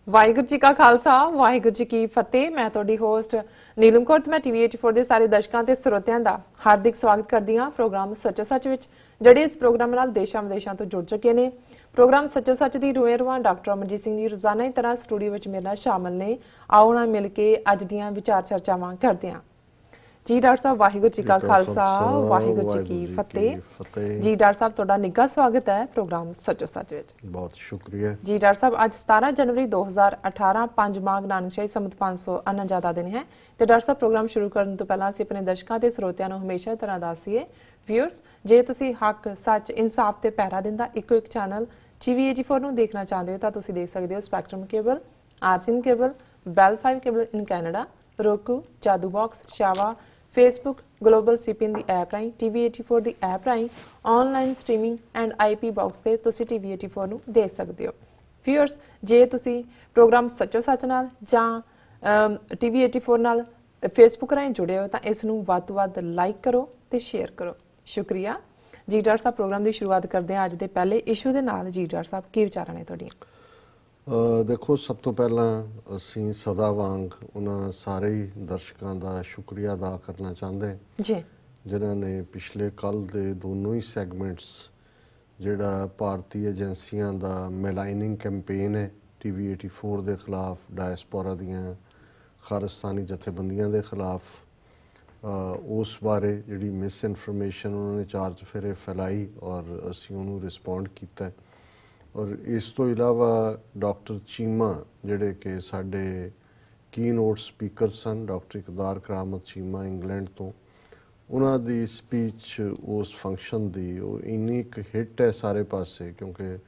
ਵਾਹਿਗੁਰੂ ਜੀ ਕਾ ਖਾਲਸਾ ਵਾਹਿਗੁਰੂ ਜੀ ਕੀ ਫਤਿਹ। ਮੈਂ ਤੁਹਾਡੀ ਹੋਸਟ ਨੀਲਮ ਕੌਰ ਤੇ ਮੈਂ TV84 ਦੇ ਸਾਰੇ ਦਰਸ਼ਕਾਂ ਤੇ ਸਰੋਤਿਆਂ ਦਾ ਹਾਰਦਿਕ ਸਵਾਗਤ ਕਰਦੀ ਹਾਂ ਪ੍ਰੋਗਰਾਮ ਸੱਚੋ ਸੱਚ ਵਿੱਚ, ਜਿਹੜੇ ਇਸ ਪ੍ਰੋਗਰਾਮ ਨਾਲ ਦੇਸ਼ਾਂ ਵਿਦੇਸ਼ਾਂ ਤੋਂ ਜੁੜ ਚੁੱਕੇ ਨੇ। ਪ੍ਰੋਗਰਾਮ ਸੱਚੋ ਸੱਚ ਦੀ ਰੂਹਾਂ ਡਾਕਟਰ ਅਮਰਜੀਤ ਸਿੰਘ ਜੀ ਰੋਜ਼ਾਨਾ ਦੀ ਤਰ੍ਹਾਂ ਸਟੂਡੀਓ ਵਿੱਚ ਮੇਰੇ ਨਾਲ ਸ਼ਾਮਲ ਨੇ। ਆਓ ਨਾਲ ਮਿਲ ਕੇ ਅੱਜ ਦੀਆਂ ਵਿਚਾਰ ਚਰਚਾਵਾਂ ਕਰਦੇ ਹਾਂ। जी डॉक्टर साहब वाहिगुरू जी का खालसा वाहिगुरू जी की फतेह। जी डॉक्टर साहब ਤੁਹਾਡਾ ਨਿੱਘਾ ਸਵਾਗਤ ਹੈ ਪ੍ਰੋਗਰਾਮ ਸੱਚੋ ਸੱਚ ਵਿੱਚ। ਬਹੁਤ ਸ਼ੁਕਰੀਆ ਜੀ ਡਾਕਟਰ ਸਾਹਿਬ, ਅੱਜ 17 ਜਨਵਰੀ 2018 5 ਮਾਘ ਨਾਨਕ ਸ਼ਾਹੀ ਸੰਮਤ 549 ਦਾ ਦਿਨ ਹੈ ਤੇ ਡਾਕਟਰ ਸਾਹਿਬ ਪ੍ਰੋਗਰਾਮ ਸ਼ੁਰੂ ਕਰਨ ਤੋਂ ਪਹਿਲਾਂ ਅਸੀਂ ਆਪਣੇ ਦਰਸ਼ਕਾਂ ਤੇ ਸਰੋਤਿਆਂ ਨੂੰ ਹਮੇਸ਼ਾ ਤਰ੍ਹਾਂ ਦੱਸੀਏ ਵਿਊਅਰਸ, ਜੇ ਤੁਸੀਂ ਹੱਕ ਸੱਚ ਇਨਸਾਫ ਤੇ ਪਹਿਰਾ ਦਿੰਦਾ ਇੱਕੋ ਇੱਕ ਚੈਨਲ TV84 ਨੂੰ ਦੇਖਣਾ ਚਾਹੁੰਦੇ ਹੋ ਤਾਂ ਤੁਸੀਂ ਦੇਖ ਸਕਦੇ ਹੋ spectrum cable, RCN cable, Bell 5 cable in Canada, roku, Jadoo box, ਸ਼ਾਵਾ, Facebook, Global CPN ਦੀ ਐਪ ਰਾਹੀਂ, TV84 ਦੀ ਐਪ ਰਾਹੀਂ online streaming and IP box ਤੇ ਤੁਸੀਂ TV84 ਨੂੰ ਦੇਖ ਸਕਦੇ ਹੋ। ਵਿਊਅਰਸ, ਜੇ ਤੁਸੀਂ ਪ੍ਰੋਗਰਾਮ ਸੱਚੋ ਸੱਚ ਨਾਲ ਜਾਂ TV84 ਨਾਲ Facebook ਰਾਹੀਂ ਜੁੜੇ ਹੋ ਤਾਂ ਇਸ ਨੂੰ ਵੱਧ ਤੋਂ ਵੱਧ ਲਾਈਕ ਕਰੋ ਤੇ ਸ਼ੇਅਰ ਕਰੋ। ਸ਼ੁਕਰੀਆ ਜੀ। ਡਾਕਟਰ ਸਾਹਿਬ, ਪ੍ਰੋਗਰਾਮ ਦੀ ਸ਼ੁਰੂਆਤ ਕਰਦੇ ਹਾਂ ਅੱਜ ਦੇ ਪਹਿਲੇ ਇਸ਼ੂ ਦੇ ਨਾਲ। ਜੀ ਡਾਕਟਰ ਸਾਹਿਬ, ਕੀ ਵਿਚਾਰਾਂ ਨੇ ਤੁਹਾਡੀਆਂ? ਦੇਖੋ, ਸਭ ਤੋਂ ਪਹਿਲਾਂ ਅਸੀਂ ਸਦਾ ਵਾਂਗ ਉਹਨਾਂ ਸਾਰੇ ਦਰਸ਼ਕਾਂ ਦਾ ਸ਼ੁਕਰੀਆ ਅਦਾ ਕਰਨਾ ਚਾਹੁੰਦੇ ਜੀ ਜਿਨ੍ਹਾਂ ਨੇ ਪਿਛਲੇ ਕੱਲ੍ਹ ਦੇ ਦੋਨੋਂ ਹੀ ਸੈਗਮੈਂਟਸ, ਜਿਹੜਾ ਭਾਰਤੀ ਏਜੰਸੀਆਂ ਦਾ ਮੈਲਾਈਨਿੰਗ ਕੈਂਪੇਨ ਹੈ TV84 ਦੇ ਖਿਲਾਫ, ਡਾਇਸਪੋਰਾ ਦੀਆਂ ਖਾਲਿਸਤਾਨੀ ਜਥੇਬੰਦੀਆਂ ਦੇ ਖਿਲਾਫ, ਉਸ ਬਾਰੇ ਜਿਹੜੀ ਮਿਸ ਇਨਫੋਰਮੇਸ਼ਨ ਉਹਨਾਂ ਨੇ ਚਾਰ ਚੁਫੇਰੇ ਫੈਲਾਈ ਔਰ ਅਸੀਂ ਉਹਨੂੰ ਰਿਸਪੌਂਡ ਕੀਤਾ। ਔਰ ਇਸ ਤੋਂ ਇਲਾਵਾ ਡਾਕਟਰ ਚੀਮਾ, ਜਿਹੜੇ ਕਿ ਸਾਡੇ ਕੀ ਨੋਟ ਸਪੀਕਰ ਸਨ, ਡਾਕਟਰ ਇਕਦਾਰ ਕਰਾਮਤ ਚੀਮਾ ਇੰਗਲੈਂਡ ਤੋਂ, ਉਹਨਾਂ ਦੀ ਸਪੀਚ ਉਸ ਫੰਕਸ਼ਨ ਦੀ ਉਹ ਇੰਨੀ ਇੱਕ ਹਿੱਟ ਹੈ ਸਾਰੇ ਪਾਸੇ, ਕਿਉਂਕਿ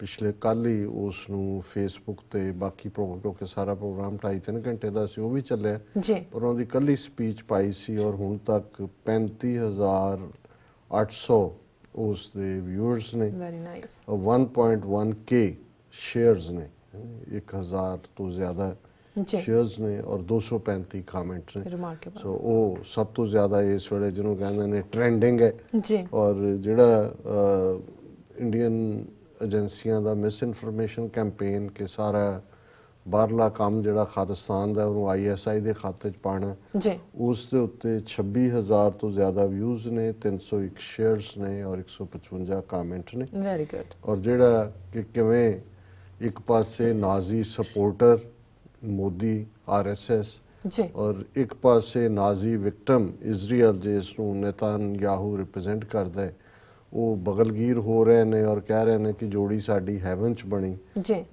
ਪਿਛਲੇ ਕੱਲ੍ਹ ਹੀ ਉਸ ਨੂੰ ਫੇਸਬੁੱਕ ਤੇ ਬਾਕੀ ਕਿਉਂਕਿ ਸਾਰਾ ਪ੍ਰੋਗਰਾਮ 2.5-3 ਘੰਟੇ ਦਾ ਸੀ, ਉਹ ਵੀ ਚੱਲਿਆ, ਪਰ ਉਹਨਾਂ ਦੀ ਕੱਲੀ ਸਪੀਚ ਪਾਈ ਸੀ ਔਰ ਹੁਣ ਤੱਕ 35,800 ਉਸ ਦੇ ਵਿਊਅਰਸ ਨੇ, 1.1K ਸ਼ੇਅਰਸ ਨੇ, 1000 ਤੋਂ ਜ਼ਿਆਦਾ ਸ਼ੇਅਰਸ ਨੇ ਔਰ 235 ਕਾਮੈਂਟਸ ਨੇ। ਸੋ ਉਹ ਸਭ ਤੋਂ ਜ਼ਿਆਦਾ ਇਸ ਵੇਲੇ ਜਿਹਨੂੰ ਕਹਿੰਦੇ ਨੇ ਟ੍ਰੈਂਡਿੰਗ ਹੈ। ਔਰ ਜਿਹੜਾ ਇੰਡੀਅਨ ਏਜੰਸੀਆਂ ਦਾ ਮਿਸ ਇਨਫੋਰਮੇਸ਼ਨ ਕੈਂਪੇਨ ਕਿ ਸਾਰਾ ਬਾਹਰਲਾ ਕੰਮ ਜਿਹੜਾ ਖਾਲਿਸਤਾਨ ਦਾ ਉਹਨੂੰ ISI ਦੇ ਖਾਤੇ 'ਚ ਪਾਉਣਾ, ਉਸ ਦੇ ਉੱਤੇ 26,000 ਤੋਂ ਜ਼ਿਆਦਾ ਵਿਊਜ਼ ਨੇ, 301 ਸ਼ੇਅਰਸ ਨੇ ਔਰ 155 ਕਾਮੈਂਟ ਨੇ। Very good. ਔਰ ਜਿਹੜਾ ਕਿ ਕਿਵੇਂ ਇੱਕ ਪਾਸੇ ਨਾਜ਼ੀ ਸਪੋਰਟਰ ਮੋਦੀ RSS ਔਰ ਇੱਕ ਪਾਸੇ ਨਾਜ਼ੀ ਵਿਕਟਮ ਇਜ਼ਰਾਈਲ, ਜਿਸ ਨੂੰ ਨੇਤਨਯਾਹੂ ਰਿਪਰੈਜ਼ੈਂਟ ਕਰਦਾ ਹੈ, ਉਹ ਬਗਲਗੀਰ ਹੋ ਰਹੇ ਨੇ ਔਰ ਕਹਿ ਰਹੇ ਨੇ ਕਿ ਜੋੜੀ ਸਾਡੀ ਹੈਵਨ 'ਚ ਬਣੀ।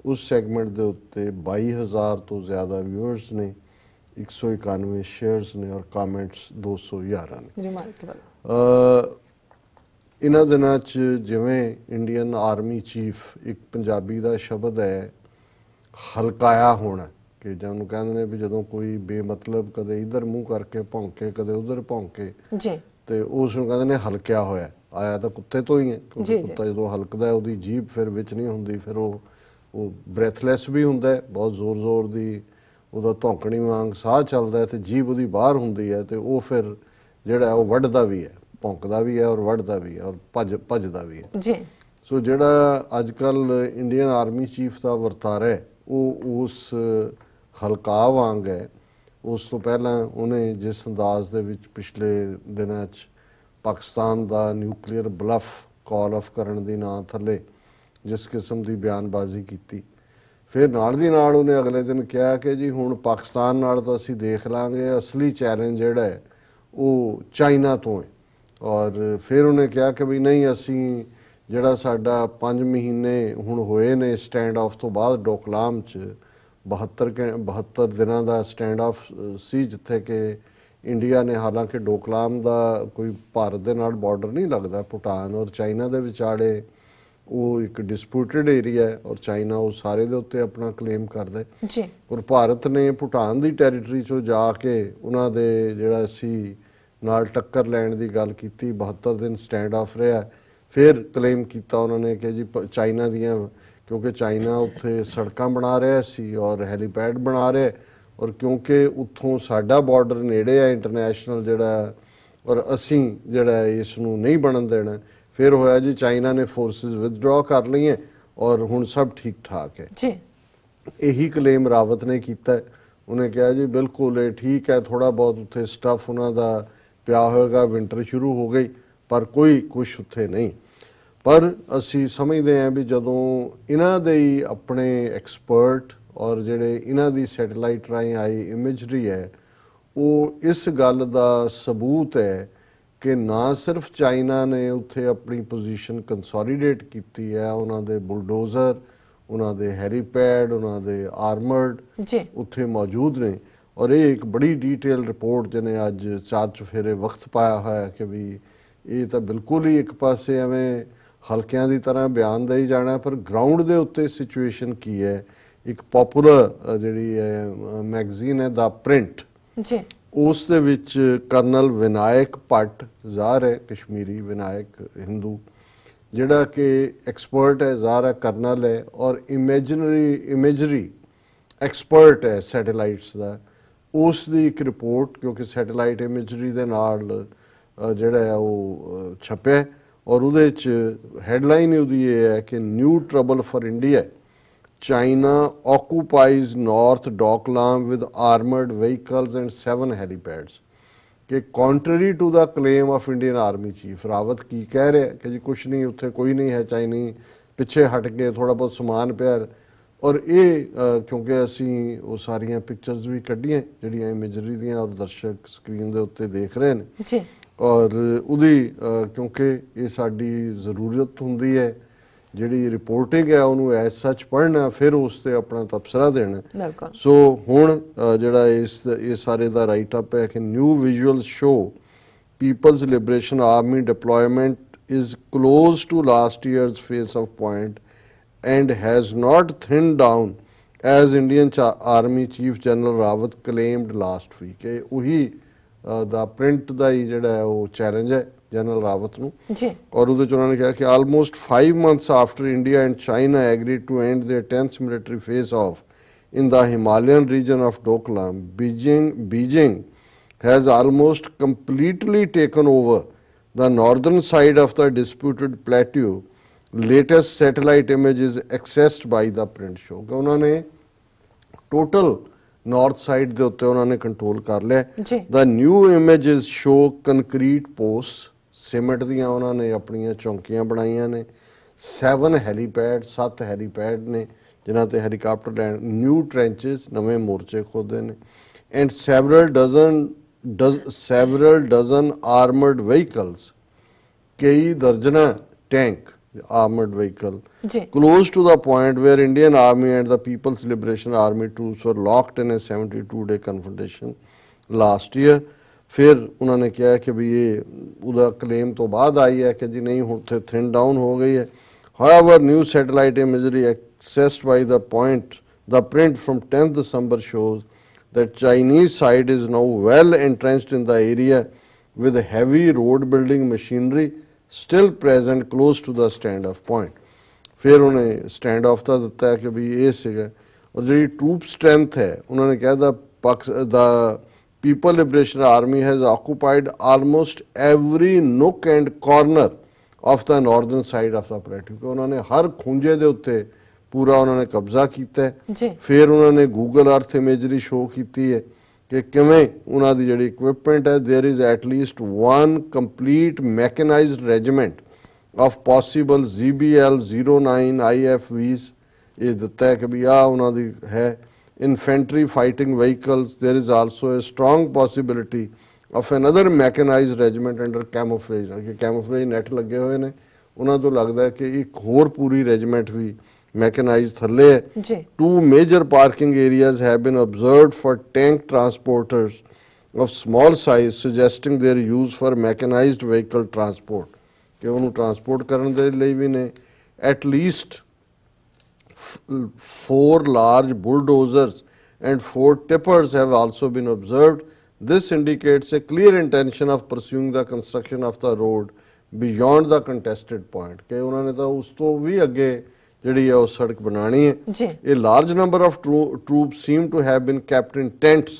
ਉਸ ਸੈਗਮੈਂਟ ਦੇ ਉੱਤੇ 22,000 ਤੋਂ ਜ਼ਿਆਦਾ ਵਿਊਅਰਸ ਨੇ, 191 ਸ਼ੇਅਰਸ ਨੇ ਔਰ ਕਾਮੈਂਟਸ 211 ਨੇ। ਇਹਨਾਂ ਦਿਨਾਂ 'ਚ ਜਿਵੇਂ ਇੰਡੀਅਨ ਆਰਮੀ ਚੀਫ, ਇੱਕ ਪੰਜਾਬੀ ਦਾ ਸ਼ਬਦ ਹੈ ਹਲਕਾਇਆ ਹੋਣਾ, ਕਿ ਜਿਹਨੂੰ ਕਹਿੰਦੇ ਨੇ ਵੀ ਜਦੋਂ ਕੋਈ ਬੇਮਤਲਬ ਕਦੇ ਇੱਧਰ ਮੂੰਹ ਕਰਕੇ ਭੌਂਕੇ ਕਦੇ ਉੱਧਰ ਭੌਂਕੇ ਤੇ ਉਸ ਨੂੰ ਕਹਿੰਦੇ ਨੇ ਹਲਕਿਆ ਹੋਇਆ। ਆਇਆ ਤਾਂ ਕੁੱਤੇ ਤੋਂ ਹੀ ਹੈ, ਕਿਉਂਕਿ ਕੁੱਤਾ ਜਦੋਂ ਹਲਕਦਾ ਉਹਦੀ ਜੀਭ ਫਿਰ ਵਿੱਚ ਨਹੀਂ ਹੁੰਦੀ, ਫਿਰ ਉਹ ਬ੍ਰੈਥਲੈਸ ਵੀ ਹੁੰਦਾ ਹੈ, ਬਹੁਤ ਜ਼ੋਰ ਦੀ ਉਹਦਾ ਧੌਂਕਣੀ ਵਾਂਗ ਸਾਹ ਚੱਲਦਾ ਤੇ ਜੀਭ ਉਹਦੀ ਬਾਹਰ ਹੁੰਦੀ ਹੈ, ਤੇ ਉਹ ਫਿਰ ਜਿਹੜਾ ਉਹ ਵੱਢਦਾ ਵੀ ਹੈ, ਭੌਂਕਦਾ ਵੀ ਹੈ ਔਰ ਵੱਢਦਾ ਵੀ ਹੈ ਔਰ ਭੱਜਦਾ ਵੀ ਹੈ। ਸੋ ਜਿਹੜਾ ਅੱਜ ਕੱਲ੍ਹ ਇੰਡੀਅਨ ਆਰਮੀ ਚੀਫ ਦਾ ਵਰਤਾਰਾ ਹੈ ਉਹ ਉਸ ਹਲਕਾ ਵਾਂਗ ਹੈ। ਉਸ ਤੋਂ ਪਹਿਲਾਂ ਉਹਨੇ ਜਿਸ ਅੰਦਾਜ਼ ਦੇ ਵਿੱਚ ਪਿਛਲੇ ਦਿਨਾਂ 'ਚ ਪਾਕਿਸਤਾਨ ਦਾ ਨਿਊਕਲੀਅਰ ਬਲਫ ਕਾਲ ਆਫ ਕਰਨ ਦੀ ਨਾਂ ਥੱਲੇ ਜਿਸ ਕਿਸਮ ਦੀ ਬਿਆਨਬਾਜ਼ੀ ਕੀਤੀ, ਫਿਰ ਨਾਲ ਦੀ ਨਾਲ ਉਹਨੇ ਅਗਲੇ ਦਿਨ ਕਿਹਾ ਕਿ ਜੀ ਹੁਣ ਪਾਕਿਸਤਾਨ ਨਾਲ ਤਾਂ ਅਸੀਂ ਦੇਖ ਲਾਂਗੇ, ਅਸਲੀ ਚੈਲੰਜ ਜਿਹੜਾ ਹੈ ਉਹ ਚਾਈਨਾ ਤੋਂ ਹੈ। ਔਰ ਫਿਰ ਉਹਨੇ ਕਿਹਾ ਕਿ ਵੀ ਨਹੀਂ, ਅਸੀਂ ਜਿਹੜਾ ਸਾਡਾ 5 ਮਹੀਨੇ ਹੁਣ ਹੋਏ ਨੇ ਸਟੈਂਡ ਆਫ ਤੋਂ ਬਾਅਦ ਡੋਕਲਾਮ 'ਚ 72 ਦਿਨਾਂ ਦਾ ਸਟੈਂਡ ਆਫ ਸੀ, ਜਿੱਥੇ ਕਿ ਇੰਡੀਆ ਨੇ, ਹਾਲਾਂਕਿ ਡੋਕਲਾਮ ਦਾ ਕੋਈ ਭਾਰਤ ਦੇ ਨਾਲ ਬਾਰਡਰ ਨਹੀਂ ਲੱਗਦਾ, ਭੂਟਾਨ ਔਰ ਚਾਈਨਾ ਦੇ ਵਿਚਾਲੇ ਉਹ ਇੱਕ ਡਿਸਪਿਊਟਡ ਏਰੀਆ ਹੈ ਔਰ ਚਾਈਨਾ ਉਹ ਸਾਰੇ ਦੇ ਉੱਤੇ ਆਪਣਾ ਕਲੇਮ ਕਰਦਾ ਹੈ। ਔਰ ਭਾਰਤ ਨੇ ਭੂਟਾਨ ਦੀ ਟੈਰੀਟਰੀ 'ਚੋਂ ਜਾ ਕੇ ਉਹਨਾਂ ਦੇ ਜਿਹੜਾ ਸੀ ਨਾਲ ਟੱਕਰ ਲੈਣ ਦੀ ਗੱਲ ਕੀਤੀ। 72 ਦਿਨ ਸਟੈਂਡ ਆਫ ਰਿਹਾ, ਫਿਰ ਕਲੇਮ ਕੀਤਾ ਉਹਨਾਂ ਨੇ ਕਿ ਜੀ ਚਾਈਨਾ ਦੀਆਂ, ਕਿਉਂਕਿ ਚਾਈਨਾ ਉੱਥੇ ਸੜਕਾਂ ਬਣਾ ਰਿਹਾ ਸੀ ਔਰ ਹੈਲੀਪੈਡ ਬਣਾ ਰਿਹਾ, ਔਰ ਕਿਉਂਕਿ ਉੱਥੋਂ ਸਾਡਾ ਬਾਰਡਰ ਨੇੜੇ ਆ ਇੰਟਰਨੈਸ਼ਨਲ ਜਿਹੜਾ, ਔਰ ਅਸੀਂ ਜਿਹੜਾ ਇਸ ਨੂੰ ਨਹੀਂ ਬਣਨ ਦੇਣਾ। ਫਿਰ ਹੋਇਆ ਜੀ ਚਾਈਨਾ ਨੇ ਫੋਰਸਿਸ ਵਿਦਡਰਾ ਕਰ ਲਈਆਂ ਔਰ ਹੁਣ ਸਭ ਠੀਕ ਠਾਕ ਹੈ। ਇਹੀ ਕਲੇਮ ਰਾਵਤ ਨੇ ਕੀਤਾ ਹੈ। ਉਹਨੇ ਕਿਹਾ ਜੀ ਬਿਲਕੁਲ ਇਹ ਠੀਕ ਹੈ, ਥੋੜਾ ਬਹੁਤ ਉੱਥੇ ਸਟੱਫ ਉਹਨਾਂ ਦਾ ਪਿਆ ਹੋਏਗਾ, ਵਿੰਟਰ ਸ਼ੁਰੂ ਹੋ ਗਈ, ਪਰ ਕੋਈ ਕੁਛ ਉੱਥੇ ਨਹੀਂ। ਪਰ ਅਸੀਂ ਸਮਝਦੇ ਹਾਂ ਵੀ ਜਦੋਂ ਇਹਨਾਂ ਦੇ ਹੀ ਆਪਣੇ ਐਕਸਪਰਟ ਔਰ ਜਿਹੜੇ ਇਹਨਾਂ ਦੀ ਸੈਟੇਲਾਈਟ ਰਾਹੀਂ ਆਈ ਇਮੇਜਰੀ ਹੈ, ਉਹ ਇਸ ਗੱਲ ਦਾ ਸਬੂਤ ਹੈ ਕਿ ਨਾ ਸਿਰਫ ਚਾਈਨਾ ਨੇ ਉੱਥੇ ਆਪਣੀ ਪੋਜੀਸ਼ਨ ਕੰਸੋਲੀਡੇਟ ਕੀਤੀ ਹੈ, ਉਹਨਾਂ ਦੇ ਬੁਲਡੋਜ਼ਰ, ਉਹਨਾਂ ਦੇ ਹੈਲੀਪੈਡ, ਉਹਨਾਂ ਦੇ ਆਰਮਰਡ ਉੱਥੇ ਮੌਜੂਦ ਨੇ। ਔਰ ਇਹ ਇੱਕ ਬੜੀ ਡੀਟੇਲ ਰਿਪੋਰਟ ਜਿਹਨੇ ਅੱਜ ਚਾਰ ਚੁਫੇਰੇ ਵਕਤ ਪਾਇਆ ਹੋਇਆ ਕਿ ਵੀ ਇਹ ਤਾਂ ਬਿਲਕੁਲ ਹੀ ਇੱਕ ਪਾਸੇ ਐਵੇਂ ਹਲਕਿਆਂ ਦੀ ਤਰ੍ਹਾਂ ਬਿਆਨ ਦੇਈ ਜਾਣਾ, ਪਰ ਗਰਾਊਂਡ ਦੇ ਉੱਤੇ ਸਿਚੁਏਸ਼ਨ ਕੀ ਹੈ। ਇੱਕ ਪਪੂਲਰ ਜਿਹੜੀ ਹੈ ਮੈਗਜ਼ੀਨ ਹੈ ਦਾ ਪ੍ਰਿੰਟ, ਉਸ ਦੇ ਵਿੱਚ ਕਰਨਲ ਵਿਨਾਇਕ ਭੱਟ, ਜ਼ਾਹਰ ਹੈ ਕਸ਼ਮੀਰੀ, ਵਿਨਾਇਕ ਹਿੰਦੂ, ਜਿਹੜਾ ਕਿ ਐਕਸਪਰਟ ਹੈ, ਜ਼ਾਹਰ ਹੈ ਕਰਨਲ ਹੈ ਔਰ ਇਮੇਜਰੀ ਐਕਸਪਰਟ ਹੈ ਸੈਟੇਲਾਈਟਸ ਦਾ, ਉਸ ਦੀ ਇੱਕ ਰਿਪੋਰਟ, ਕਿਉਂਕਿ ਸੈਟੇਲਾਈਟ ਇਮੇਜਰੀ ਦੇ ਨਾਲ ਜਿਹੜਾ ਹੈ ਉਹ ਛਪਿਆ, ਔਰ ਉਹਦੇ 'ਚ ਹੈਡਲਾਈਨ ਉਹਦੀ ਇਹ ਹੈ ਕਿ new trouble for India, China occupies North Doklam with armored vehicles and 7 helipads। कि contrary to the claim of Indian Army Chief, Rawat की कह रहे कि जी कुछ नहीं, उत्थे कोई नहीं है, चाइनी पिछे हट के थोड़ा बहुत समान पिया। और ये क्योंकि असी वो सारियां पिक्चर्स भी कढ़ियां जिहड़ियां इमेजरी दियां और दर्शक स्क्रीन दे उत्ते देख रहे हैं, और उहदी क्योंकि ये साडी जरूरत हुंदी है ਜਿਹੜੀ ਰਿਪੋਰਟਿੰਗ ਹੈ ਉਹਨੂੰ ਐਸ ਸੱਚ ਪੜ੍ਹਨਾ, ਫਿਰ ਉਸ ਤੇ ਆਪਣਾ ਤਬਸਰਾ ਦੇਣਾ। ਸੋ ਹੁਣ ਜਿਹੜਾ ਇਹ ਸਾਰੇ ਦਾ ਰਾਈਟ ਅਪ ਹੈ ਕਿ new visual show people's liberation army deployment is close to last years face off point and has not thin down as Indian army chief general Rawat claimed last week. ਇਹ ਉਹੀ ਦਾ ਪ੍ਰਿੰਟ ਦਾ ਹੀ ਜਿਹੜਾ ਹੈ ਉਹ challenge ਹੈ general Rawat ਨੂੰ। और ਉਹਦੇ ਚ ਉਹਨਾਂ ਨੇ ਕਿਹਾ ਕਿ almost 5 months after India and China agreed to end their tense military face off in the Himalayan region of Doklam, Beijing has almost completely taken over the northern side of the disputed plateau. Latest satellite images accessed by the print show ਕਿ ਉਹਨਾਂ ਨੇ total north side ਦੇ ਉੱਤੇ ਉਹਨਾਂ ਨੇ control ਕਰ ਲਿਆ। The new images show concrete post, cement ਦੀਆਂ ਉਹਨਾਂ ਨੇ ਆਪਣੀਆਂ ਚੌਂਕੀਆਂ ਬਣਾਈਆਂ ਨੇ, 7 ਹੈਲੀਪੈਡ, 7 ਹੈਲੀਪੈਡ ਨੇ ਜਿਨ੍ਹਾਂ ਤੇ ਹੈਲੀਕਾਪਟਰ ਲੈਂਡ, ਨਿਊ ਟ੍ਰੈਂਚਸ, ਨਵੇਂ ਮੋਰਚੇ ਖੋਦੇ ਨੇ, and several dozen armored vehicles, ਕਈ ਦਰਜਨਾਂ tank armored vehicle close to the point where Indian Army and the People's Liberation Army troops were locked in a 72-day confrontation last year। फिर उन्होंने कहा कि भी ये उदा क्लेम तो बाद आई है कि जी नहीं होते थिन डाउन हो गई है। However, new satellite imagery accessed by the print from 10th December shows that Chinese side is now well entrenched in the area with heavy road building machinery still present close to the standoff point। फिर उन्हें stand of का दिता है कि भी ये सीगा। और जी ट्रूप स्ट्रेंथ है, उन्होंने कहा the people liberation army has occupied almost every नुक and corner of the northern side of the प्लेटू, कि उन्होंने हर खूंजे के उत्ते पूरा उन्होंने कब्जा किया है। फिर उन्होंने गूगल अर्थ इमेजरी शो की है कि किवें उन्हां दी जिहड़ी इक्विपमेंट है, there is at least 1 complete mechanised regiment of possible ZBL 09 IFVs, ये दिता है कि भी आ उन्हां दी है। Infantry fighting vehicles, there is also a strong possibility of another mechanised regiment under camouflage, कि कैमोफ्लेज नैट लगे हुए ने, उन्हां तो लगता है कि एक होर पूरी रेजिमेंट भी मैकेनाइज्ड थल्ले है। 2 major parking areas have been observed for tank transporters of small size, suggesting their use for mechanized vehicle transport, कि उन्होंने ट्रांसपोर्ट करने के लिए भी ने। At least 4 large bulldozers and 4 tippers have also been observed। This indicates a clear intention of pursuing the construction of the road beyond the contested point, कि उन्होंने तो उस तो भी अगे ਜਿਹੜੀ ਹੈ ਉਹ ਸੜਕ ਬਣਾਣੀ ਹੈ। ਇਹ large number of troop seem to have been kept in tents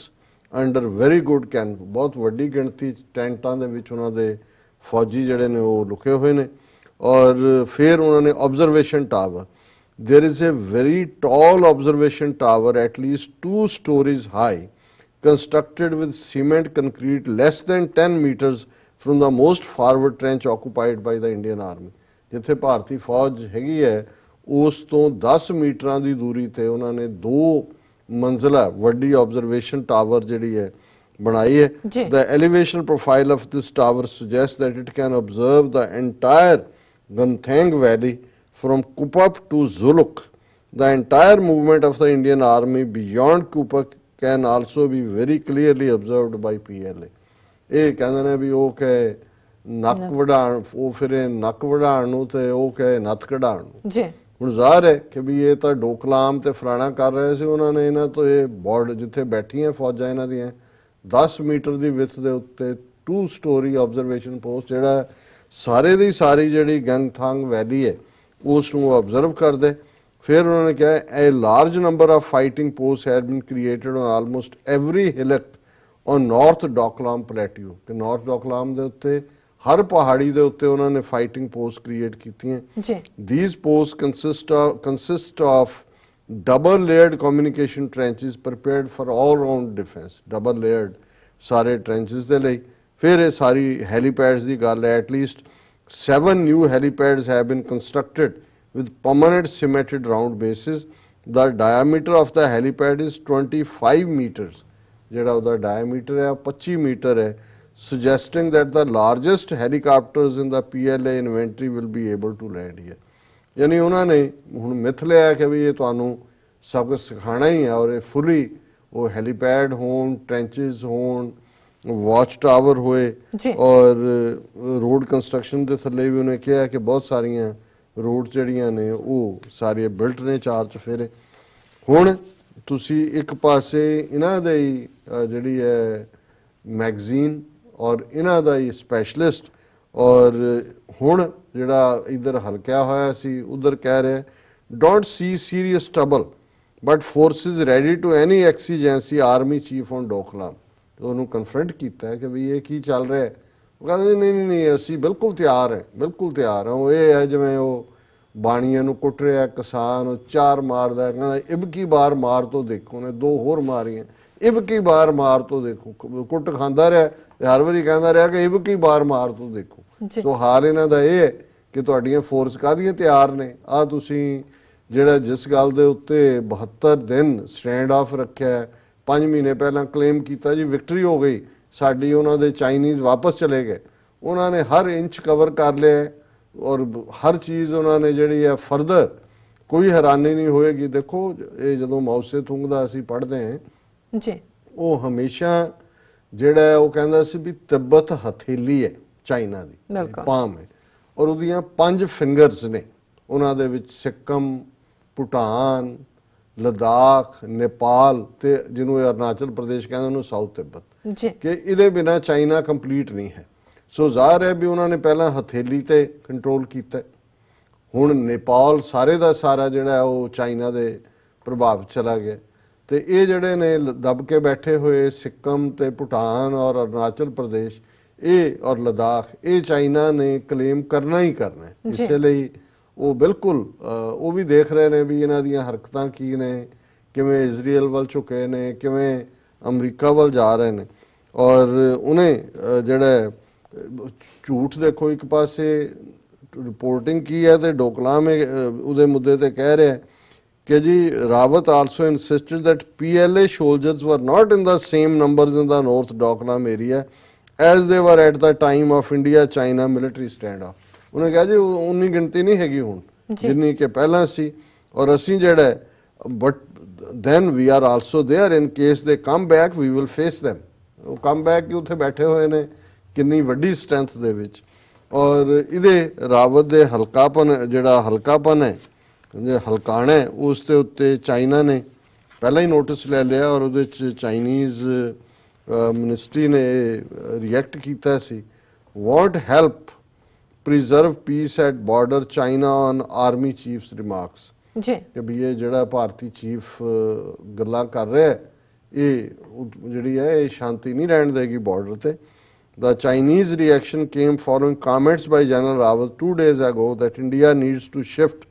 under very good camp, ਬਹੁਤ ਵੱਡੀ ਗਿਣਤੀ ਟੈਂਟਾਂ ਦੇ ਵਿੱਚ ਉਹਨਾਂ ਦੇ ਫੌਜੀ ਜਿਹੜੇ ਨੇ ਉਹ ਲੁਕੇ ਹੋਏ ਨੇ। ਔਰ ਫਿਰ ਉਹਨਾਂ ਨੇ observation tower, there is a very tall observation tower at least 2 stories high, constructed with cement concrete less than 10 meters from the most forward trench occupied by the Indian Army. ਜਿੱਥੇ ਭਾਰਤੀ ਫੌਜ ਹੈਗੀ ਹੈ ਉਸ ਤੋਂ 10 ਮੀਟਰਾਂ ਦੀ ਦੂਰੀ ਤੇ ਉਹਨਾਂ ਨੇ 2 ਮੰਜ਼ਲਾ ਵੱਡੀ ਆਬਜ਼ਰਵੇਸ਼ਨ ਟਾਵਰ ਜਿਹੜੀ ਹੈ ਬਣਾਈ ਹੈ. The elevation profile of this tower suggests that it can observe the entire Ganthang Valley from Kupak to Zuluk. The entire movement of the Indian Army beyond Kupak can also be very clearly observed by PLA. ਇਹ ਕਹਿੰਦੇ ਨੇ ਵੀ ਉਹ ਕਹੇ ਨੱਕ ਵਢਾਣ, ਉਹ ਫਿਰੇ ਨੱਕ ਵਢਾਣ ਨੂੰ ਤੇ ਉਹ ਕਹੇ ਨੱਥ ਕਢਾਣ ਨੂੰ. ਜੀ ਹੁਣ ਜ਼ਾਹਰ ਹੈ ਕਿ ਵੀ ਇਹ ਤਾਂ ਡੋਕਲਾਮ ਤੇ ਫਲਾਣਾ ਕਰ ਰਹੇ ਸੀ. ਉਹਨਾਂ ਨੇ ਇਹਨਾਂ ਤੋਂ ਇਹ ਬੋਰਡ ਜਿੱਥੇ ਬੈਠੀਆਂ ਫੌਜਾਂ ਇਹਨਾਂ ਦੀਆਂ 10 ਮੀਟਰ ਦੀ ਵਿੱਥ ਦੇ ਉੱਤੇ 2 ਸਟੋਰੀ ਆਬਜ਼ਰਵੇਸ਼ਨ ਪੋਸਟ ਜਿਹੜਾ ਸਾਰੇ ਦੀ ਸਾਰੀ ਜਿਹੜੀ ਗੰਗਥਾਂਗ ਵੈਲੀ ਹੈ ਉਸ ਨੂੰ ਆਬਜ਼ਰਵ ਕਰਦੇ. ਫਿਰ ਉਹਨਾਂ ਨੇ ਕਿਹਾ a large number of fighting posts have been created on almost every hillock on North Doklam Plateau. ਕਿ North Doklam ਦੇ ਉੱਤੇ ਹਰ ਪਹਾੜੀ ਦੇ ਉੱਤੇ ਉਹਨਾਂ ਨੇ fighting posts create ਕੀਤੀਆਂ. These posts consist of double layered communication trenches prepared for all round defense. Double layered ਸਾਰੇ trenches ਦੇ ਲਈ. ਫਿਰ ਇਹ ਸਾਰੀ helipads ਦੀ ਗੱਲ ਹੈ. At least 7 new helipads have been constructed with permanent cemented round bases. The diameter of the helipad is 25 meters. ਜਿਹੜਾ ਉਹਦਾ diameter ਹੈ 25 ਮੀਟਰ ਹੈ, suggesting that the largest helicopters in the PLA inventory will be able to land here. ਯਾਨੀ ਉਹਨਾਂ ਨੇ ਹੁਣ ਮਿਥ ਲਿਆ ਕਿ ਵੀ ਇਹ ਤੁਹਾਨੂੰ ਸਭ ਕੁਝ ਸਿਖਾਣਾ ਹੀ ਹੈ ਔਰ ਇਹ ਫੁੱਲੀ ਉਹ ਹੈਲੀਪੈਡ ਹੋਣ, ਟ੍ਰੈਂਚਸ ਹੋਣ, ਵਾਚ ਟਾਵਰ ਹੋਏ ਔਰ ਰੋਡ ਕੰਸਟਰਕਸ਼ਨ ਦੇ ਥੱਲੇ ਵੀ ਉਹਨੇ ਕਿਹਾ ਕਿ ਬਹੁਤ ਸਾਰੀਆਂ ਰੋਡ ਜਿਹੜੀਆਂ ਨੇ ਉਹ ਸਾਰੀਆਂ ਬਿਲਟ ਨੇ 4 ਚੁਫੇਰੇ. ਹੁਣ ਤੁਸੀਂ ਇੱਕ ਪਾਸੇ ਇਹਨਾਂ ਦੇ ਹੀ ਜਿਹੜੀ ਹੈ ਮੈਗਜ਼ੀਨ ਔਰ ਇਹਨਾਂ ਦਾ ਹੀ ਸਪੈਸ਼ਲਿਸਟ ਔਰ ਹੁਣ ਜਿਹੜਾ ਇੱਧਰ ਹਲਕਿਆ ਹੋਇਆ ਸੀ ਉਧਰ ਕਹਿ ਰਿਹਾ don't see serious trouble but forces ready to any exigency army chief on Doklam. ਉਹਨੂੰ ਕਨਫਰੰਟ ਕੀਤਾ ਕਿ ਵੀ ਇਹ ਕੀ ਚੱਲ ਰਿਹਾ. ਉਹ ਕਹਿੰਦੇ ਨਹੀਂ ਅਸੀਂ ਬਿਲਕੁਲ ਤਿਆਰ ਹੈ, ਬਿਲਕੁਲ ਤਿਆਰ ਹਾਂ. ਉਹ ਇਹ ਹੈ ਜਿਵੇਂ ਉਹ ਬਾਣੀਆਂ ਨੂੰ ਕੁੱਟ ਰਿਹਾ ਕਿਸਾਨ, ਉਹ 4 ਮਾਰਦਾ, ਕਹਿੰਦਾ ਇਬਕੀ ਬਾਰ ਮਾਰ ਤੋਂ ਦੇਖੋ. ਉਹਨੇ 2 ਹੋਰ ਮਾਰੀਆਂ, ਇਬਕੀ ਬਾਰ ਮਾਰ ਤੋਂ ਦੇਖੋ. ਕੁੱਟ ਖਾਂਦਾ ਰਿਹਾ ਤੇ ਹਰ ਵਾਰੀ ਕਹਿੰਦਾ ਰਿਹਾ ਕਿ ਇਬਕੀ ਬਾਰ ਮਾਰ ਤੋਂ ਦੇਖੋ. ਸੋ ਹਾਲ ਇਹਨਾਂ ਦਾ ਇਹ ਹੈ ਕਿ ਤੁਹਾਡੀਆਂ ਫੋਰਸ ਕਾਹਦੀਆਂ ਤਿਆਰ ਨੇ. ਆਹ ਤੁਸੀਂ ਜਿਹੜਾ ਜਿਸ ਗੱਲ ਦੇ ਉੱਤੇ 72 ਦਿਨ ਸਟੈਂਡ ਆਫ ਰੱਖਿਆ, 5 ਮਹੀਨੇ ਪਹਿਲਾਂ ਕਲੇਮ ਕੀਤਾ ਜੀ ਵਿਕਟਰੀ ਹੋ ਗਈ ਸਾਡੀ, ਉਹਨਾਂ ਦੇ ਚਾਈਨੀਜ਼ ਵਾਪਸ ਚਲੇ ਗਏ. ਉਹਨਾਂ ਨੇ ਹਰ ਇੰਚ ਕਵਰ ਕਰ ਲਿਆ ਔਰ ਹਰ ਚੀਜ਼ ਉਹਨਾਂ ਨੇ ਜਿਹੜੀ ਹੈ ਫਰਦਰ ਕੋਈ ਹੈਰਾਨੀ ਨਹੀਂ ਹੋਏਗੀ. ਦੇਖੋ ਇਹ ਜਦੋਂ ਮਾਉਸੇ ਤੁੰਗ ਦਾ ਅਸੀਂ ਪੜ੍ਹਦੇ ਹਾਂ ਜੀ, ਉਹ ਹਮੇਸ਼ਾ ਜਿਹੜਾ ਉਹ ਕਹਿੰਦਾ ਸੀ ਵੀ ਤਿੱਬਤ ਹਥੇਲੀ ਹੈ ਚਾਈਨਾ ਦੀ, ਪਾਮ ਹੈ ਔਰ ਉਹਦੀਆਂ 5 ਫਿੰਗਰਸ ਨੇ. ਉਹਨਾਂ ਦੇ ਵਿੱਚ ਸਿੱਕਮ, ਭੂਟਾਨ, ਲਦਾਖ, ਨੇਪਾਲ ਤੇ ਜਿਹਨੂੰ ਅਰੁਣਾਚਲ ਪ੍ਰਦੇਸ਼ ਕਹਿੰਦੇ ਉਹਨੂੰ ਸਾਊਥ ਤਿੱਬਤ, ਕਿ ਇਹਦੇ ਬਿਨਾ ਚਾਈਨਾ ਕੰਪਲੀਟ ਨਹੀਂ ਹੈ. ਸੋ ਜ਼ਾਹਰ ਹੈ ਵੀ ਉਹਨਾਂ ਨੇ ਪਹਿਲਾਂ ਹਥੇਲੀ ਤੇ ਕੰਟਰੋਲ ਕੀਤਾ, ਹੁਣ ਨੇਪਾਲ ਸਾਰੇ ਦਾ ਸਾਰਾ ਜਿਹੜਾ ਉਹ ਚਾਈਨਾ ਦੇ ਪ੍ਰਭਾਵ ਚਲਾ ਗਿਆ. ਤੇ ਇਹ ਜਿਹੜੇ ਨੇ ਦਬ ਕੇ ਬੈਠੇ ਹੋਏ ਸਿੱਕਮ ਤੇ ਭੂਟਾਨ ਔਰ ਅਰੁਣਾਚਲ ਪ੍ਰਦੇਸ਼ ਇਹ ਔਰ ਲਦਾਖ, ਇਹ ਚਾਈਨਾ ਨੇ ਕਲੇਮ ਕਰਨਾ ਹੀ ਕਰਨਾ. ਇਸੇ ਲਈ ਉਹ ਬਿਲਕੁਲ ਉਹ ਵੀ ਦੇਖ ਰਹੇ ਨੇ ਵੀ ਇਹਨਾਂ ਦੀਆਂ ਹਰਕਤਾਂ ਕੀ ਨੇ, ਕਿਵੇਂ ਇਜ਼ਰਾਈਲ ਵੱਲ ਝੁਕੇ ਨੇ, ਕਿਵੇਂ ਅਮਰੀਕਾ ਵੱਲ ਜਾ ਰਹੇ ਨੇ. ਔਰ ਉਹਨੇ ਜਿਹੜਾ ਝੂਠ ਦੇਖੋ, ਇੱਕ ਪਾਸੇ ਰਿਪੋਰਟਿੰਗ ਕੀ ਹੈ ਤੇ ਡੋਕਲਾਮ ਉਹਦੇ ਮੁੱਦੇ ਤੇ ਕਹਿ ਰਿਹਾ ਕਿ ji Rawat also insisted that PLA soldiers were not in the same numbers in the North Doklam area as they were at the time of India-China military standoff. ਉਹਨੇ ਕਿਹਾ ਜੀ ਉਨੀ ਗਿਣਤੀ ਨਹੀਂ ਹੈਗੀ ਹੁਣ ਜਿੰਨੀ ਕਿ ਪਹਿਲਾਂ ਸੀ, ਔਰ ਅਸੀਂ ਜਿਹੜਾ but then we are also there in case they come back we will face them. ਉਹ ਕਮ ਬੈਕ ਕਿ ਉੱਥੇ ਬੈਠੇ ਹੋਏ ਨੇ ਕਿੰਨੀ ਵੱਡੀ ਸਟਰੈਂਥ ਦੇ ਵਿੱਚ. ਔਰ ਇਹਦੇ ਰਾਵਤ ਦੇ ਹਲਕਾਪਨ ਜਿਹੜਾ ਹਲਕਾਪਨ ਹੈ ਹਲਕਾਣਾ ਉਸ ਦੇ ਉੱਤੇ ਚਾਈਨਾ ਨੇ ਪਹਿਲਾਂ ਹੀ ਨੋਟਿਸ ਲੈ ਲਿਆ ਔਰ ਉਹਦੇ 'ਚ ਚਾਈਨੀਜ਼ ਮਿਨਿਸਟਰੀ ਨੇ ਰਿਐਕਟ ਕੀਤਾ ਸੀ. Want help preserve peace at border China on army chiefs remarks ਕਿ ਵੀ ਇਹ ਜਿਹੜਾ ਭਾਰਤੀ ਚੀਫ ਗੱਲਾਂ ਕਰ ਰਿਹਾ ਇਹ ਜਿਹੜੀ ਹੈ ਇਹ ਸ਼ਾਂਤੀ ਨਹੀਂ ਰਹਿਣ ਦੇਗੀ ਬਾਰਡਰ ਤੇ. The Chinese reaction came following comments by General Rawat 2 days ago that India needs to shift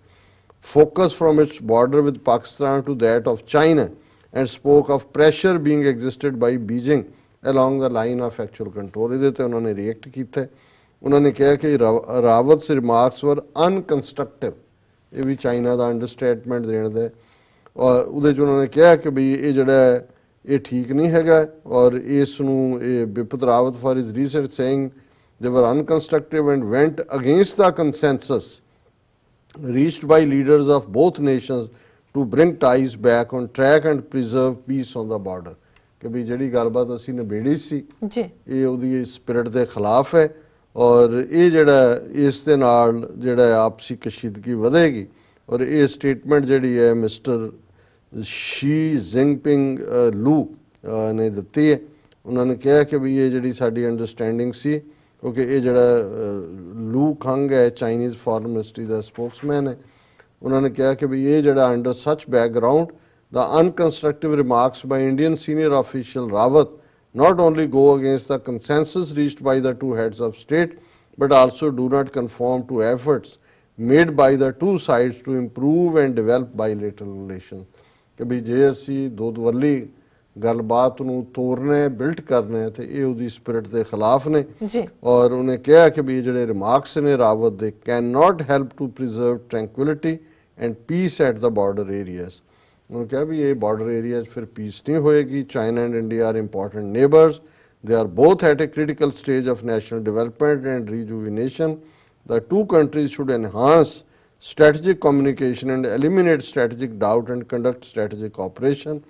focus from its border with Pakistan to that of China and spoke of pressure being exerted by Beijing along the line of actual control. ਇਹਦੇ ਤੇ ਉਹਨਾਂ ਨੇ react ਕੀਤਾ। ਉਹਨਾਂ ਨੇ ਕਿਹਾ ਕਿ ਰਾਵਤ's remarks were unconstructive। ਇਹ ਵੀ ਚਾਈਨਾ ਦਾ ਅੰਡਰਸਟੇਟਮੈਂਟ ਦੇਣ ਦਾ। ਔਰ ਉਹਦੇ 'ਚ ਉਹਨਾਂ ਨੇ ਕਿਹਾ ਕਿ ਵੀ ਇਹ ਜਿਹੜਾ ਇਹ ਠੀਕ ਨਹੀਂ ਹੈਗਾ ਔਰ ਇਸ ਨੂੰ ਇਹ ਬਿਪਤ Rawat for his recent saying they were unconstructive and went against the consensus reached by leaders of both nations to bring ties back on track and preserve peace on the border। ਕਿ ਵੀ ਜਿਹੜੀ ਗੱਲਬਾਤ ਅਸੀਂ ਨਿਬੇੜੀ ਸੀ ਜੀ ਇਹ ਉਹਦੀ ਸਪਿਰਿਟ ਦੇ ਖਿਲਾਫ ਹੈ ਔਰ ਇਹ ਜਿਹੜਾ ਇਸ ਦੇ ਨਾਲ ਜਿਹੜਾ ਆਪਸੀ ਕਸ਼ੀਦਗੀ ਵਧੇਗੀ ਔਰ ਇਹ ਸਟੇਟਮੈਂਟ ਜਿਹੜੀ ਹੈ ਮਿਸਟਰ ਸ਼ੀ ਜ਼ਿੰਗਪਿੰਗ ਲੂ ਨੇ ਦਿੱਤੀ ਹੈ। ਉਹਨਾਂ ਨੇ ਕਿਹਾ ਕਿ ਵੀ ਇਹ ਜਿਹੜੀ ਸਾਡੀ ਅੰਡਰਸਟੈਂਡਿੰਗ ਸੀ ਕਿਉਂਕਿ ਇਹ ਜਿਹੜਾ ਲੂ ਖੰਗ ਹੈ ਚਾਈਨੀਜ਼ ਫੋਰਨ ਮਿਨਿਸਟਰੀ ਦਾ ਸਪੋਕਸਮੈਨ ਹੈ। ਉਹਨਾਂ ਨੇ ਕਿਹਾ ਕਿ ਵੀ ਇਹ ਜਿਹੜਾ ਅੰਡਰ ਸੱਚ background the unconstructive remarks by Indian senior official Rawat not only go against the consensus reached by the two heads of state but also do not conform to efforts made by the two sides to improve and develop bilateral relations। ਕਿ ਵੀ ਜੇ ਅਸੀਂ ਦੋਦਵੱਲੀ ਗੱਲਬਾਤ ਨੂੰ ਤੋੜਨਾ ਹੈ built ਕਰਨਾ ਹੈ ਤੇ ਇਹ ਉਹਦੀ ਸਪਿਰਿਟ ਦੇ ਖਿਲਾਫ ਨੇ ਜੀ। ਔਰ ਉਹਨੇ ਕਿਹਾ ਕਿ ਵੀ ਜਿਹੜੇ ਰਿਮਾਰਕਸ ਨੇ ਰਾਵਤ ਦੇ can not help to preserve tranquility and peace at the border areas. उन्होंने कहा भी ये बॉर्डर एरिया फिर पीस नहीं होएगी। China and India are important neighbours, they are both at a critical stage of national development and rejuvenation. The two countries should enhance strategic communication and eliminate strategic doubt and conduct strategic cooperation.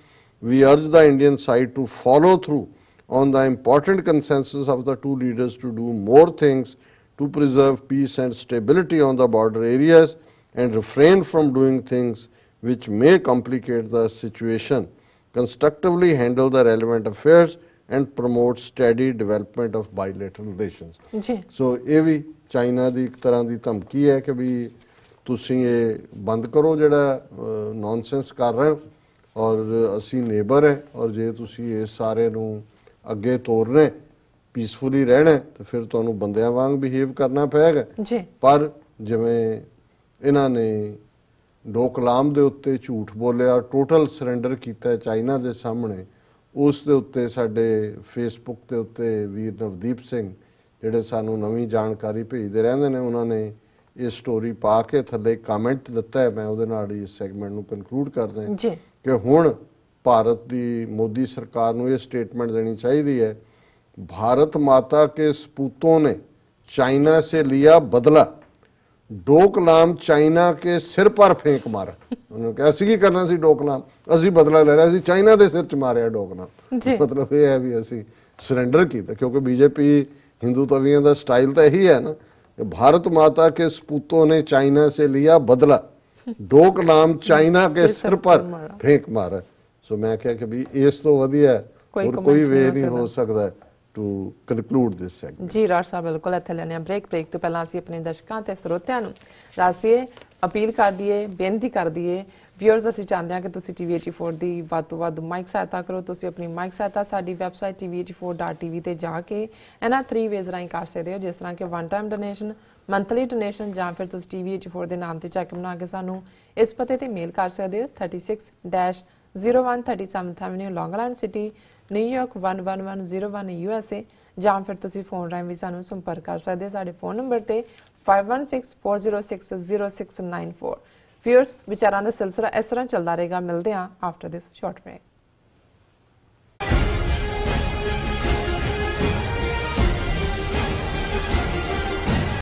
We urge the Indian side to follow through on the important consensus of the two leaders to do more things to preserve peace and stability on the border areas and refrain from doing things which may complicate the situation, constructively handle the relevant affairs and promote steady development of bilateral relations। ਜੀ ਸੋ ਇਹ ਵੀ China ਦੀ ਇੱਕ ਤਰ੍ਹਾਂ ਦੀ ਧਮਕੀ ਹੈ ਕਿ ਵੀ ਤੁਸੀਂ ਇਹ ਬੰਦ ਕਰੋ ਜਿਹੜਾ ਨੌਨਸੈਂਸ ਕਰ ਰਹੇ ਹੋ ਔਰ ਅਸੀਂ ਨੇਬਰ ਹੈ ਔਰ ਜੇ ਤੁਸੀਂ ਇਸ ਸਾਰੇ ਨੂੰ ਅੱਗੇ ਤੋਰਨਾ ਪੀਸਫੁਲੀ ਰਹਿਣਾ ਤੇ ਫਿਰ ਤੁਹਾਨੂੰ ਬੰਦਿਆਂ ਵਾਂਗ ਬਿਹੇਵ ਕਰਨਾ ਪਏਗਾ ਜੀ। ਪਰ ਜਿਵੇਂ ਇਹਨਾਂ ਨੇ ਡੋਕਲਾਮ ਦੇ ਉੱਤੇ ਝੂਠ ਬੋਲਿਆ ਟੋਟਲ ਸਰੈਂਡਰ ਕੀਤਾ ਚਾਈਨਾ ਦੇ ਸਾਹਮਣੇ ਉਸ ਦੇ ਉੱਤੇ ਸਾਡੇ ਫੇਸਬੁੱਕ ਦੇ ਉੱਤੇ ਵੀਰ ਨਵਦੀਪ ਸਿੰਘ ਜਿਹੜੇ ਸਾਨੂੰ ਨਵੀਂ ਜਾਣਕਾਰੀ ਭੇਜਦੇ ਰਹਿੰਦੇ ਨੇ ਉਹਨਾਂ ਨੇ ਇਹ ਸਟੋਰੀ ਪਾ ਕੇ ਥੱਲੇ ਕਮੈਂਟ ਦਿੱਤਾ ਹੈ। ਮੈਂ ਉਹਦੇ ਨਾਲ ਹੀ ਇਸ ਸੈਗਮੈਂਟ ਨੂੰ ਕਨਕਲੂਡ ਕਰਦਾ ਜੀ ਕਿ ਹੁਣ ਭਾਰਤ ਦੀ ਮੋਦੀ ਸਰਕਾਰ ਨੂੰ ਇਹ ਸਟੇਟਮੈਂਟ ਦੇਣੀ ਚਾਹੀਦੀ ਹੈ भारत माता के सपूतों ने चाइना से लिया बदला, डोकलाम चाइना के सिर पर फेंक मारा। उन्होंने कहा असी की करना सी डोकलाम, असी बदला ले लिया, असी चाइना के सिर च मारिया डोकलाम। मतलब ये है भी असी सरेंडर किया, क्योंकि बीजेपी हिंदू तवियों का स्टाइल तो यही है ना, भारत माता के सपूतों ने चाइना से लिया बदला, डोकलाम चाइना के सिर पर फेंक मारा। सो मैं क्या कि भी इस तो वधिया और कोई वे नहीं हो सकता to conclude this segment। जी राज साहब बिल्कुल इत्थे लेने आ ब्रेक तो पहला असीं अपने दर्शकों ते ਸਰੋਤਿਆਂ ਨੂੰ ਦੱਸ ਦਈਏ, अपील कर दईए, बेनती कर दईए व्यूअर्स ਅਸੀਂ ਚਾਹੁੰਦੇ ਹਾਂ ਕਿ ਤੁਸੀਂ TV84 ਦੀ ਵੱਧ ਤੋਂ ਵੱਧ ਮਾਈਕ ਸਹਾਇਤਾ ਕਰੋ। ਤੁਸੀਂ ਆਪਣੀ ਮਾਈਕ ਸਹਾਇਤਾ ਸਾਡੀ ਵੈਬਸਾਈਟ tv84.tv ਤੇ ਜਾ ਕੇ ਇਹਨਾਂ 3 ਵੇਜ਼ ਰਾਹੀਂ ਕਰ ਸਕਦੇ ਹੋ, ਜਿਸ ਤਰ੍ਹਾਂ ਕਿ one time donation, monthly donation ਜਾਂ ਫਿਰ ਤੁਸੀਂ TV84 ਦੇ ਨਾਮ ਤੇ ਚੈੱਕ ਬਣਾ ਕੇ ਸਾਨੂੰ ਇਸ ਪਤੇ ਤੇ ਮੇਲ ਕਰ ਸਕਦੇ ਹੋ 36-01 37th Avenue Long Island City New York 11101 USA, ਜਾਂ ਫਿਰ ਤੁਸੀਂ ਫੋਨ ਰਾਹੀਂ ਵੀ ਸਾਨੂੰ ਸੰਪਰਕ ਕਰ ਸਕਦੇ ਹੋ ਸਾਡੇ ਫੋਨ ਨੰਬਰ ਤੇ 5164060694। व्यूअर्स विचारां दा सिलसिला इस तरह चलता रहेगा। मिलते हैं आफ्टर दिस शॉर्ट ब्रेक।